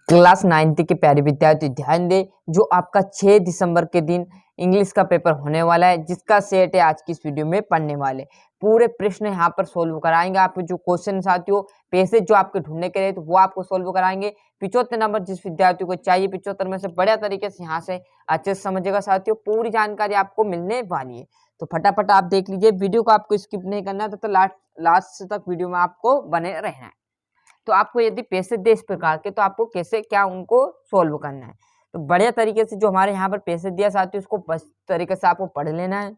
Class 9th के प्यारे विद्यार्थी ध्यान दें, जो आपका 6 दिसंबर के दिन इंग्लिश का पेपर होने वाला है, जिसका सेट है आज की इस वीडियो में पढ़ने वाले। पूरे प्रश्न यहाँ पर सोल्व कराएंगे। आपके जो क्वेश्चन साथियों पैसेज जो आपके ढूंढने के लिए तो वो आपको सोल्व कराएंगे। 75 नंबर जिस विद्यार्थी को चाहिए 75 में से बढ़िया तरीके से यहाँ से अच्छे से समझिएगा साथियों, पूरी जानकारी आपको मिलने वाली है। तो फटाफट आप देख लीजिए, वीडियो को आपको स्किप नहीं करना तो लास्ट तक वीडियो में आपको बने रहना है। तो आपको यदि पैसे दे इस प्रकार के तो आपको कैसे क्या उनको सोल्व करना है। तो बढ़िया तरीके से जो हमारे यहाँ पर पैसे दिया साथियों उसको बस तरीके से आपको पढ़ लेना है।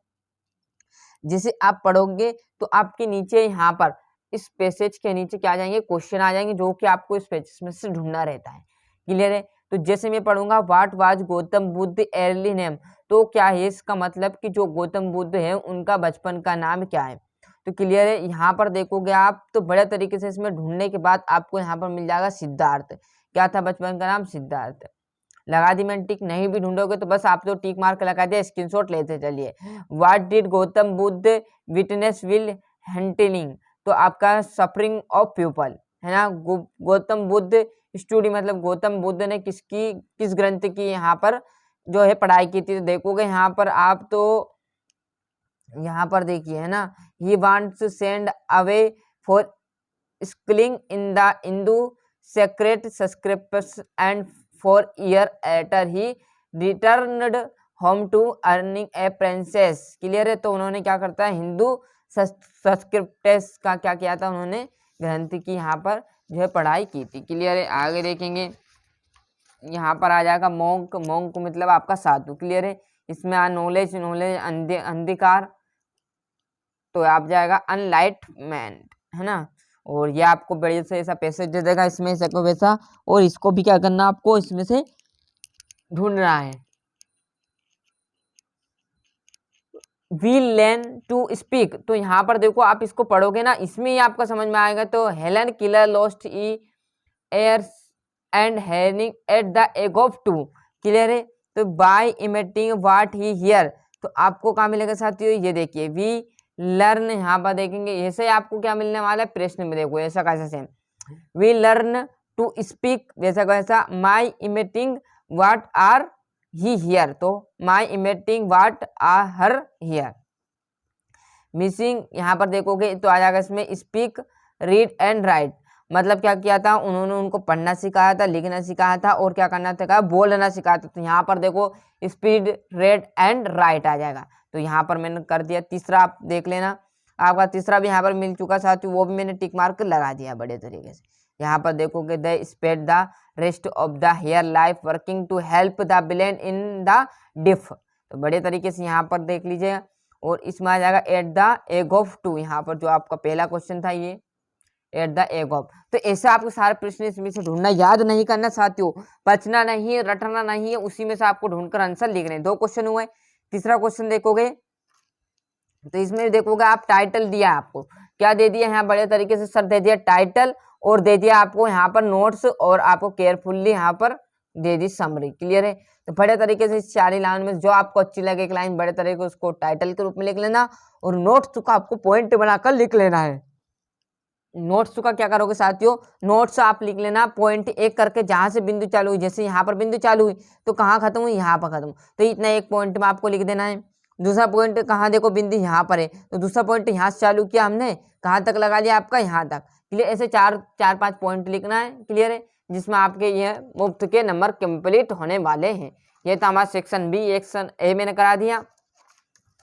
जिसे आप पढ़ोगे तो आपके नीचे यहाँ पर इस पैसेज के नीचे क्या आ जाएंगे, क्वेश्चन आ जाएंगे, जो कि आपको इस पैसेज में से ढूंढना रहता है। क्लियर है। तो जैसे मैं पढ़ूंगा what was Gautam Buddha early name, तो क्या है इसका मतलब कि जो गौतम बुद्ध है उनका बचपन का नाम क्या है। तो क्लियर है। यहाँ पर देखोगे आप तो बड़े तरीके से इसमें ढूंढने के बाद आपको यहाँ पर मिल जाएगा सिद्धार्थ। क्या था बचपन का नाम? सिद्धार्थ। लगा दी मैंने टिक। नहीं भी ढूंढोगे तो बस आप तो टिक मार्क लगा दिया, स्क्रीनशॉट लेते चलिए। What did Gautam Buddha witness while hunting, तो आपका सफरिंग ऑफ पीपल है ना। गौतम बुद्ध स्टूडी मतलब गौतम बुद्ध ने किस ग्रंथ की यहाँ पर जो है पढ़ाई की थी। तो देखोगे यहाँ पर आप तो यहाँ पर देखिए है ना, he wants to send away for schooling in the Hindu secret subscripts and for year after he returned home to earning a princess. Clear है। तो उन्होंने क्या करता है, हिंदू सब्सक्रिप्ट्स का क्या किया था, उन्होंने ग्रंथ की यहाँ पर जो है पढ़ाई की थी। क्लियर है। आगे देखेंगे यहाँ पर आ जाएगा मोंक। मोंक मतलब आपका साधु। क्लियर है। इसमें नॉलेज अंधकार, तो आप जाएगा अनलाइटमेंट है ना। और ये आपको बड़े से ऐसा पैसे दे देगा इसमें से को वैसा, और इसको भी क्या करना आपको इसमें से ढूंढना है। वी लर्न टू स्पीक, तो यहाँ पर देखो आप इसको पढ़ोगे ना, इसमें ही आपका समझ में आएगा। तो हेलन किलर लॉस्ट ई ears and hearing at the age of two. Clear है। तो by imitating what he here, तो आपको क्या मिलेगा साथियों, ये देखिए वी लर्न। यहाँ पर देखेंगे ऐसे आपको क्या मिलने वाला है प्रश्न में, देखो ऐसा कैसा same we learn to speak वैसा कैसा my imitating what are he here, तो my imitating what are her here. Missing यहाँ पर देखोगे तो आ जाएगा इसमें स्पीक रीड एंड राइट, मतलब क्या किया था उन्होंने उनको पढ़ना सिखाया था, लिखना सिखाया था और क्या करना था, बोलना सिखाया था। तो यहाँ पर देखो स्पीड रेड एंड राइट आ जाएगा। तो यहाँ पर मैंने कर दिया। तीसरा आप देख लेना, आपका तीसरा भी यहाँ पर मिल चुका साथियों, वो भी मैंने टिक मार्क लगा दिया बड़े तरीके से। यहाँ पर देखोगे the spent the rest of the her life working to help the blind in the deaf, तो बड़े तरीके से यहाँ पर देख लीजिएगा। और इसमें आ जाएगा at the age of two, यहाँ पर जो आपका पहला क्वेश्चन था ये एट द एग ऑफ। तो ऐसे आपको सारे प्रश्न इसमें से ढूंढना, याद नहीं करना साथियों, बचना नहीं है, रटना नहीं है, उसी में से आपको ढूंढकर आंसर लिखने। 2 क्वेश्चन हुए। तीसरा क्वेश्चन देखोगे तो इसमें देखोगे आप टाइटल दिया, आपको क्या दे दिया यहाँ बड़े तरीके से सर दे दिया टाइटल, और दे दिया आपको यहाँ पर नोट्स, और आपको केयरफुल्ली यहाँ पर दे दी समरी। क्लियर है। तो बड़े तरीके से इस 4 लाइन में जो आपको अच्छी लगे एक लाइन बड़े तरीके से उसको टाइटल के रूप में लिख लेना, और नोट्स का आपको पॉइंट बनाकर लिख लेना है। नोट्स का क्या करोगे साथियों, नोट्स आप लिख लेना पॉइंट एक करके, जहां से बिंदु चालू हुई, जैसे यहाँ पर बिंदु चालू हुई तो कहाँ खत्म हुई, यहाँ पर खत्म, तो इतना एक पॉइंट में आपको लिख देना है। दूसरा पॉइंट कहाँ, देखो बिंदु यहाँ पर है, तो दूसरा पॉइंट यहाँ से चालू किया हमने, कहाँ तक लगा लिया आपका, यहाँ तक। क्लियर। ऐसे 4-5 पॉइंट लिखना है। क्लियर है। जिसमें आपके ये मुफ्त के नंबर कंप्लीट होने वाले हैं। ये तो हमारा सेक्शन बी। सेक्शन ए मैंने करा दिया।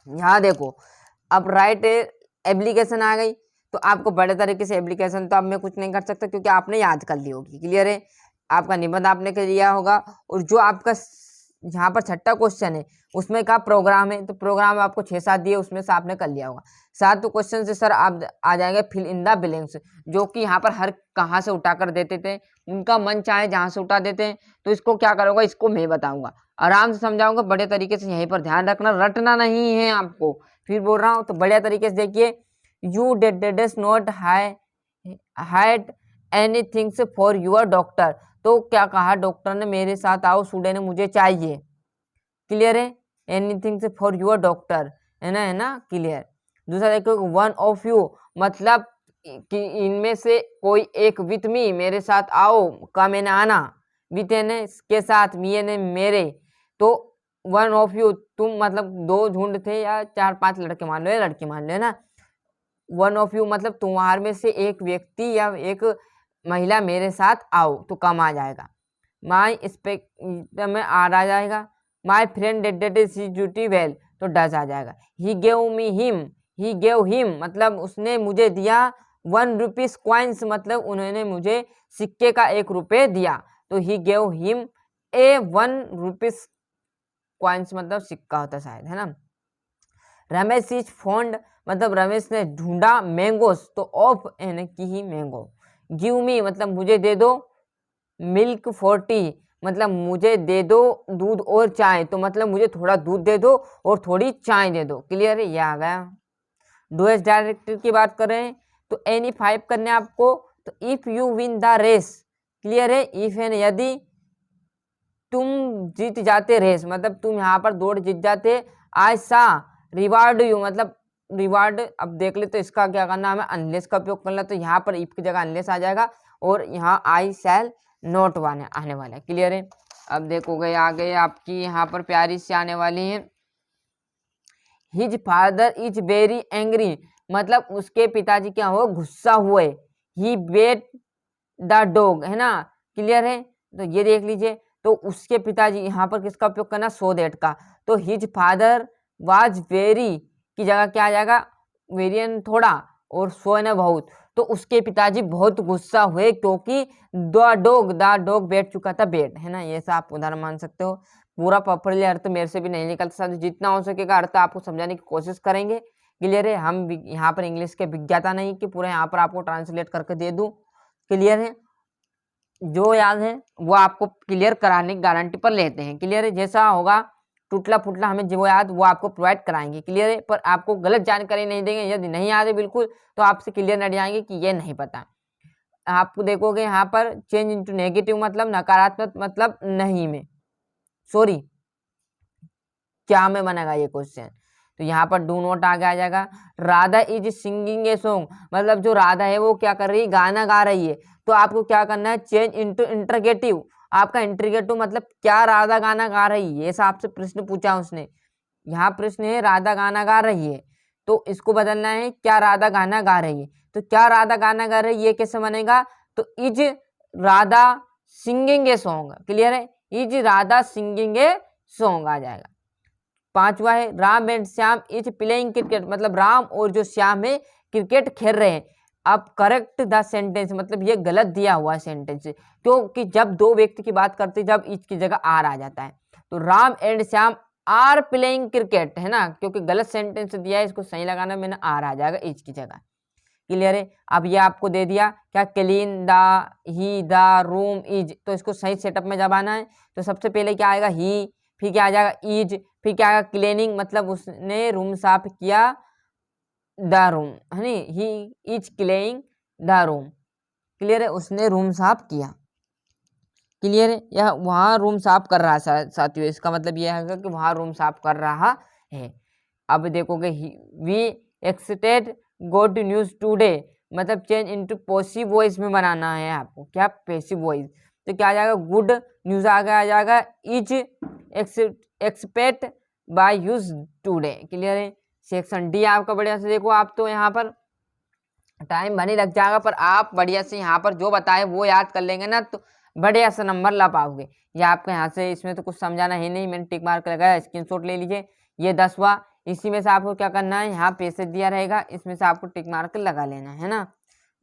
यहाँ देखो अब राइट एप्लीकेशन आ गई, तो आपको बड़े तरीके से एप्लीकेशन तो अब मैं कुछ नहीं कर सकता क्योंकि आपने याद कर ली होगी। क्लियर है। आपका निबंध आपने कर लिया होगा, और जो आपका यहाँ पर 6ठा क्वेश्चन है उसमें का प्रोग्राम है, तो प्रोग्राम आपको 6-7 दिए, उसमें से आपने कर लिया होगा। 7 क्वेश्चन से सर आप आ जाएंगे फिल इन द ब्लैंक्स, जो कि यहाँ पर हर कहाँ से उठा कर देते थे, उनका मन चाहे जहाँ से उठा देते हैं। तो इसको क्या करोगा, इसको मैं बताऊंगा, आराम से समझाऊंगा बड़े तरीके से, यहीं पर ध्यान रखना, रटना नहीं है आपको। फिर बोल रहा हूँ तो बढ़िया तरीके से देखिए, you does not hide anything for your doctor, तो क्या कहा डॉक्टर ने, मेरे साथ आओ स्टूडेंट मुझे चाहिए। क्लियर है। एनीथिंग से फॉर यूर डॉक्टर है ना। क्लियर। दूसरा देखो वन ऑफ यू, मतलब कि इनमें से कोई एक, विथ मी मेरे साथ आओ, का मैंने आना, विथ यानी के साथ, मी यानी मेरे, तो वन ऑफ यू तुम मतलब दो झुंड थे या 4-5 लड़के मान लो या लड़की मान लो, है ना। वन ऑफ यू मतलब तुम्हार में से एक व्यक्ति या एक महिला मेरे साथ आओ, तो कम आ जाएगा। माई स्पेक्ट में आर आ जाएगा। My friend dead is duty well, तो डज आ जाएगा। He gave me him, he gave him मतलब उसने मुझे दिया 1 रुपीज कॉइन्स मतलब उन्होंने मुझे सिक्के का 1 रुपये दिया, तो he gave him a 1 rupees coins मतलब सिक्का होता शायद, है ना। रमेश इज फॉन्ड मतलब रमेश ने ढूंढा मैंगोस, तो ऑफ यानी कि ही मैंगो। गिव मी मतलब मुझे दे दो मिल्क 40 मतलब मुझे दे दो दूध और चाय, तो मतलब मुझे थोड़ा दूध दे दो और थोड़ी चाय दे दो। क्लियर है, ये आ गया। डू एस डायरेक्टर की बात करें तो एनी 5 करने आपको, तो if you win the race, clear है, इफ एन यदि तुम जीत जाते रेस मतलब तुम यहाँ पर दौड़ जीत जाते, आई सा रिवार्ड यू मतलब रिवार्ड, अब देख ले तो इसका क्या करना हमें अनलेस का उपयोग करना, तो यहाँ पर इफ की जगह अनलेस आ जाएगा और यहाँ आई शैल नोट आने वाला है। क्लियर है, अब देखोगे आगे आपकी यहाँ पर प्यारी सी आने वाली है। His father is very angry मतलब उसके पिताजी क्या हो गुस्सा हुए। ही बेट द डॉग, है ना। क्लियर है, तो ये देख लीजिए, तो उसके पिताजी यहाँ पर किसका उपयोग करना, सो दैट का, तो हिज फादर वाज वेरी की जगह क्या आ जाएगा, वेरियन थोड़ा और सो है ना बहुत, तो उसके पिताजी बहुत गुस्सा हुए क्योंकि द डॉग बैठ चुका था बेड, है ना। ये सब आप उदाहरण मान सकते हो। पूरा प्रॉपरली अर्थ मेरे से भी नहीं निकलता, जितना हो सकेगा अर्थ आपको समझाने की कोशिश करेंगे। क्लियर है, हम यहाँ पर इंग्लिश के विज्ञाता नहीं कि पूरा यहाँ पर आपको ट्रांसलेट करके दे दूँ। क्लियर है, जो याद है वो आपको क्लियर कराने की गारंटी पर लेते हैं। क्लियर है, जैसा होगा टूटला फुटला हमें जो याद वो आपको प्रोवाइड कराएंगे। क्लियर है, पर आपको गलत जानकारी नहीं देंगे। यदि नहीं याद है बिल्कुल तो आपसे क्लियर नहीं जाएंगे कि ये नहीं पता। आपको देखोगे यहाँ पर चेंज इनटू नेगेटिव मतलब नकारात्मक मतलब नहीं में, सॉरी क्या में बनेगा ये क्वेश्चन, तो यहाँ पर डू नॉट आगे आ जाएगा। Radha is singing a song मतलब जो राधा है वो क्या कर रही है, गाना गा रही है, तो आपको क्या करना है, चेंज इनटू इंटरगेटिव। आपका इंटरगेटिव मतलब क्या राधा गाना गा रही है, ऐसा आपसे प्रश्न पूछा उसने। यहाँ प्रश्न है राधा गाना गा रही है, तो इसको बदलना है क्या राधा गाना गा रही है, तो क्या राधा गाना गा रही है ये कैसे बनेगा, तो is Radha singing a song. Clear है, is Radha singing a song आ जाएगा। 5वां है Ram and Shyam is playing cricket मतलब राम और जो श्याम है क्रिकेट खेल रहे हैं। अब करेक्ट द सेंटेंस मतलब ये गलत दिया हुआ सेंटेंस है, क्योंकि जब दो व्यक्ति की बात करते जब इज की जगह आर आ जाता है, तो Ram and Shyam are playing cricket, है ना, क्योंकि गलत सेंटेंस दिया है, इसको सही लगाना मैंने आर आ जाएगा इज की जगह। क्लियर है, अब ये आपको दे दिया क्या, clean the he the room is, तो इसको सही सेटअप में जब आना है तो सबसे पहले क्या आएगा ही, फिर क्या आ जाएगा इज, फिर क्या आएगा क्लीनिंग मतलब उसने रूम साफ किया द रूम, है नी, he is cleaning the room. Clear है, उसने रूम साफ किया। क्लियर है, यह वहाँ रूम साफ कर रहा है साथियों, इसका मतलब यह है कि वहाँ रूम साफ कर रहा है। अब देखोगे we expected good news today मतलब चेंज इनटू पॉसिव वॉइस में बनाना है आपको, क्या पैसिव वॉइस, तो क्या आ जाएगा गुड न्यूज आगे आ जाएगा is expect by use today. Clear है, सेक्शन डी आपका बढ़िया से देखो, आप तो यहाँ पर टाइम भले लग जाएगा पर आप बढ़िया से यहाँ पर जो बताए वो याद कर लेंगे ना तो बढ़िया से नंबर ला पाओगे। ये आपके यहाँ से इसमें तो कुछ समझाना है नहीं, मैंने टिक मार्क लगाया, स्क्रीनशॉट ले लीजिए। ये 10वां, इसी में से आपको क्या करना है, यहाँ पैसेज दिया रहेगा, इसमें से आपको टिक मार्क लगा लेना है ना।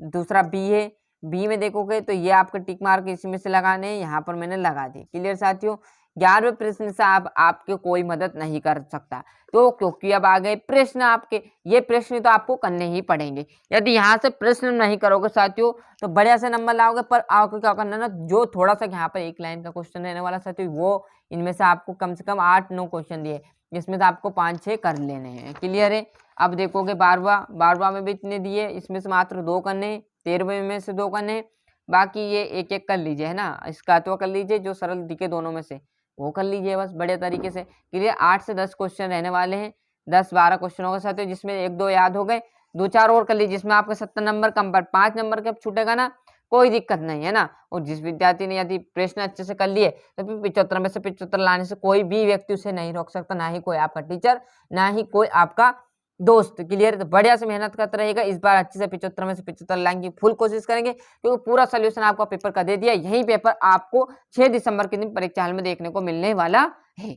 दूसरा बी है, बी में देखोगे तो ये आपके टिक मार्क इसी में से लगाने हैं, यहाँ पर मैंने लगा दी। क्लियर साथियों, 11वें प्रश्न से आपके कोई मदद नहीं कर सकता, तो क्योंकि अब आ गए प्रश्न आपके, ये प्रश्न तो आपको करने ही पड़ेंगे। यदि यहाँ से प्रश्न नहीं करोगे साथियों तो बढ़िया से नंबर लाओगे, पर आपको क्या करना है ना, जो थोड़ा सा यहाँ पर एक लाइन का क्वेश्चन रहने वाला साथियों, वो इनमें से आपको कम से कम 8-9 क्वेश्चन दिए, जिसमें से आपको 5-6 कर लेने हैं। क्लियर है, अब देखोगे 12वां में भी इतने दिए, इसमें से मात्र 2 करने, 13वें में से 2 करने, बाकी ये एक एक कर लीजिए, है ना। इसका तो कर लीजिए जो सरल दिखे दोनों में से वो कर लीजिए बस बढ़िया तरीके से। क्लियर, 8 से 10 क्वेश्चन रहने वाले हैं, 10-12 क्वेश्चनों के साथ, जिसमें 1-2 याद हो गए, 2-4 और कर लीजिए, जिसमें आपके 70 नंबर कम पर 5 नंबर के छूटेगा ना, कोई दिक्कत नहीं है ना। और जिस विद्यार्थी ने यदि प्रश्न अच्छे से कर लिए तो फिर 75 में से 75 लाने से कोई भी व्यक्ति उसे नहीं रोक सकता, ना ही कोई आपका टीचर, ना ही कोई आपका दोस्त। क्लियर? तो बढ़िया से मेहनत करता रहेगा, इस बार अच्छे से 75 में से 75 लाने की फुल कोशिश करेंगे, क्योंकि पूरा सोल्यूशन आपका पेपर का दे दिया। यही पेपर आपको 6 दिसंबर के दिन परीक्षा हॉल में देखने को मिलने वाला है।